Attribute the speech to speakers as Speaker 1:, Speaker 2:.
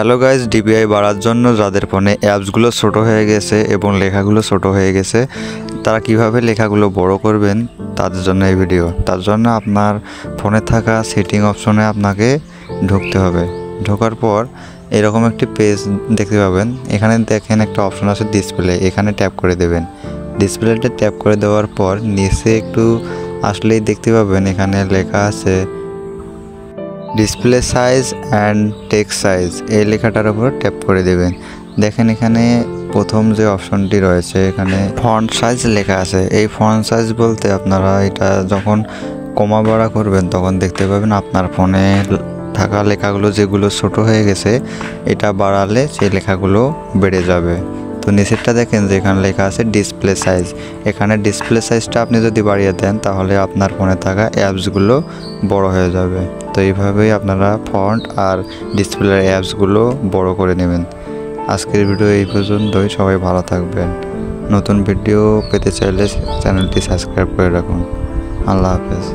Speaker 1: Hello guys, DPI বাড়ার জন্য যাদের ফোনে অ্যাপসগুলো ছোট হয়ে গেছে এবং লেখাগুলো ছোট হয়ে গেছে, তারা কিভাবে লেখাগুলো বড় করবেন তাদের জন্য এই ভিডিও। তার জন্য আপনার ফোনে থাকা সেটিং অপশনে আপনাকে ঢুকতে হবে। ঢোকার পর এরকম একটি পেজ দেখতে পাবেন। এখানে দেখেন একটা অপশন আছে ডিসপ্লে, এখানে ট্যাপ করে দেবেন। ডিসপ্লেতে ট্যাপ করে দেওয়ার পর নিচে একটু আসলেই দেখতে পাবেন এখানে লেখা আছে display size and text size. এই লেখাটার উপর ট্যাপ করে দেবেন। দেখেন এখানে প্রথম যে অপশনটি রয়েছে এখানে ফন্ট সাইজ লেখা আছে। এই ফন্ট সাইজ বলতে আপনারা এটা যখন কমা বাড়া করবেন তখন দেখতে পাবেন আপনার ফোনে থাকা লেখাগুলো যেগুলো ছোট হয়ে গেছে এটা বাড়ালে সেই লেখাগুলো বেড়ে যাবে। তো নিচেরটা দেখেন যে এখানে লেখা আছে ডিসপ্লে সাইজ। এখানে ডিসপ্লে সাইজটা আপনি যদি বাড়িয়ে দেন তাহলে আপনার ফোনে থাকা অ্যাপসগুলো বড় হয়ে যাবে। তো এইভাবেই আপনারা ফন্ট আর ডিসপ্লের অ্যাপসগুলো বড় করে নেবেন। আজকের ভিডিও এই পর্যন্তই। সবাই ভালো থাকবেন। নতুন ভিডিও পেতে চাইলে চ্যানেলটি সাবস্ক্রাইব করে রাখুন। আল্লাহ হাফেজ।